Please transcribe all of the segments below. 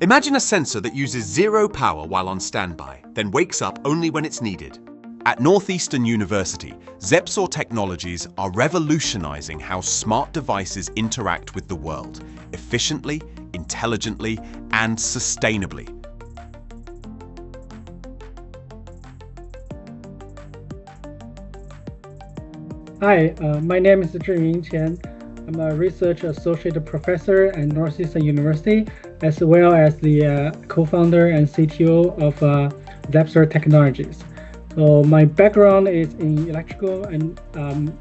Imagine a sensor that uses zero power while on standby, then wakes up only when it's needed. At Northeastern University, Zepsor technologies are revolutionizing how smart devices interact with the world, efficiently, intelligently, and sustainably. Hi, my name is Zhenyun Qian. I'm a research associate professor at Northeastern University, as well as the co-founder and CTO of Zepsor Technologies. So my background is in electrical and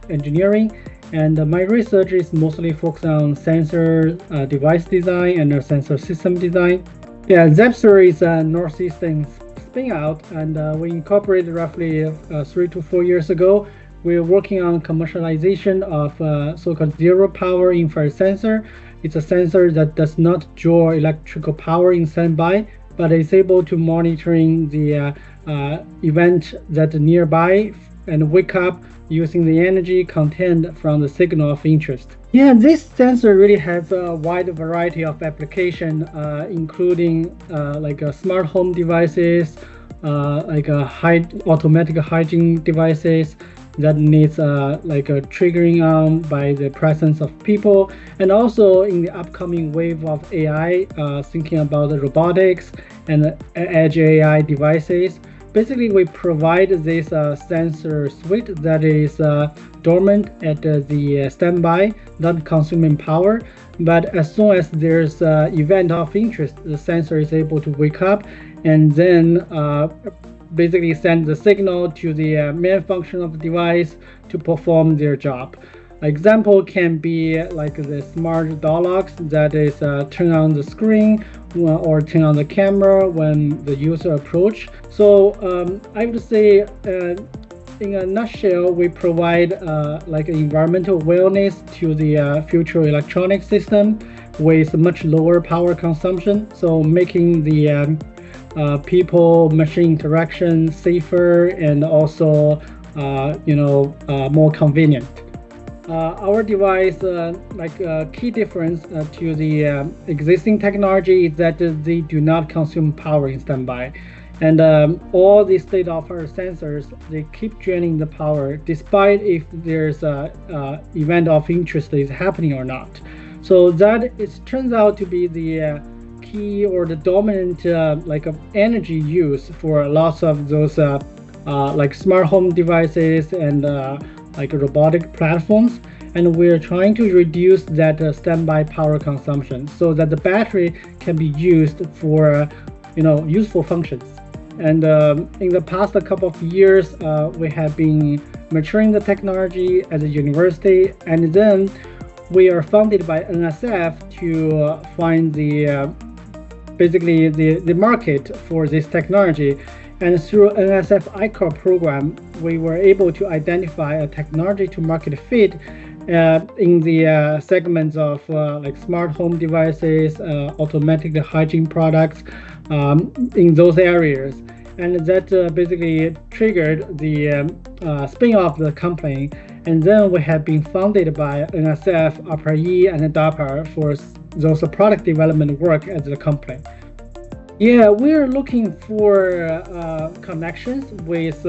engineering, and my research is mostly focused on sensor device design and sensor system design. Yeah, Zepsor is a Northeastern spinout, and we incorporated roughly 3 to 4 years ago. We're working on commercialization of so-called zero power infrared sensor. It's a sensor that does not draw electrical power in standby, but is able to monitoring the event that nearby and wake up using the energy contained from the signal of interest. Yeah, this sensor really has a wide variety of application, including like smart home devices, like automatic hygiene devices that needs like a triggering on by the presence of people, and also in the upcoming wave of AI, thinking about the robotics and edge AI devices. Basically, we provide this sensor suite that is dormant at the standby, not consuming power. But as soon as there's event of interest, the sensor is able to wake up and then basically send the signal to the main function of the device to perform their job. Example can be like the smart door locks that is turn on the screen or turn on the camera when the user approach. So I would say in a nutshell, we provide like environmental wellness to the future electronic system with much lower power consumption, so making the people-machine interaction safer and also more convenient. Our device, key difference to the existing technology is that they do not consume power in standby. And all the state-of-art sensors, they keep draining the power despite if there's a event of interest is happening or not. So that turns out to be the key or the dominant energy use for lots of those like smart home devices and like robotic platforms. And we're trying to reduce that standby power consumption so that the battery can be used for useful functions. And in the past couple of years, we have been maturing the technology at the university, and then we are funded by NSF to find the basically the market for this technology. And through NSF I-Corps program, we were able to identify a technology to market fit in the segments of like smart home devices, automatic hygiene products, in those areas. And that basically triggered the spin-off of the company. And then we have been funded by NSF, ARPA-E, and DARPA for those product development work at the company. Yeah, we're looking for connections with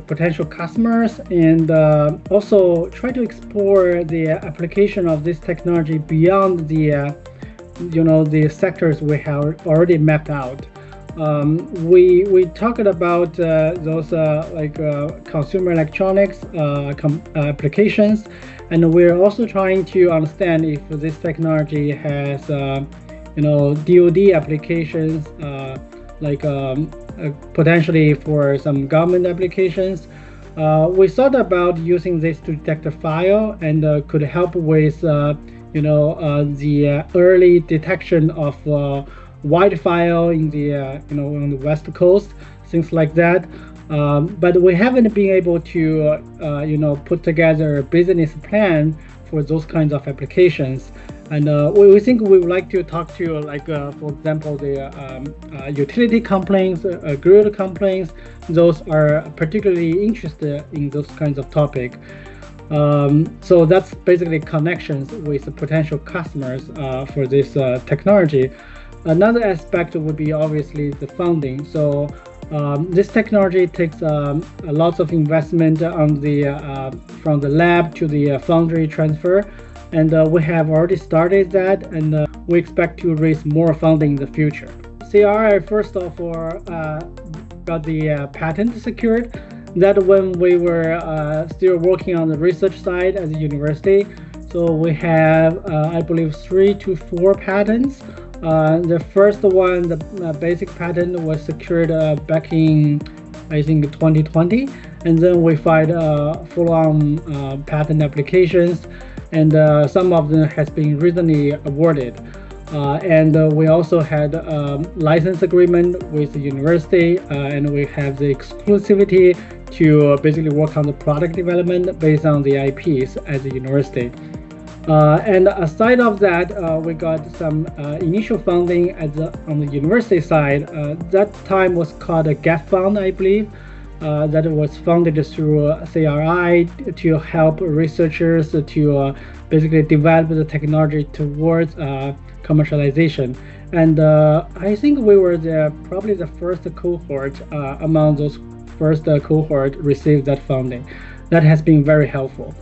potential customers, and also try to explore the application of this technology beyond the the sectors we have already mapped out. We talked about those consumer electronics applications, and we're also trying to understand if this technology has DoD applications, potentially for some government applications. We thought about using this to detect a file and could help with the early detection of white file in the on the West Coast, things like that. But we haven't been able to put together a business plan for those kinds of applications. And we think we would like to talk to, for example, the utility companies, grid companies. Those are particularly interested in those kinds of topics. So that's basically connections with potential customers for this technology. Another aspect would be obviously the funding. So this technology takes a lot of investment on from the lab to the foundry transfer, and we have already started that, and we expect to raise more funding in the future. CRI first of all got the patent secured. That when we were still working on the research side as a university. So we have, I believe, 3 to 4 patents. The first one, the basic patent, was secured back in, I think, 2020. And then we filed full-on patent applications, and some of them has been recently awarded. And we also had a license agreement with the university, and we have the exclusivity to basically work on the product development based on the IPs as a university. And aside of that, we got some initial funding on the university side. That time was called a GAP fund, I believe. That was funded through CRI to help researchers to basically develop the technology towards commercialization. And I think we were probably the first cohort among those first cohort received that funding. That has been very helpful.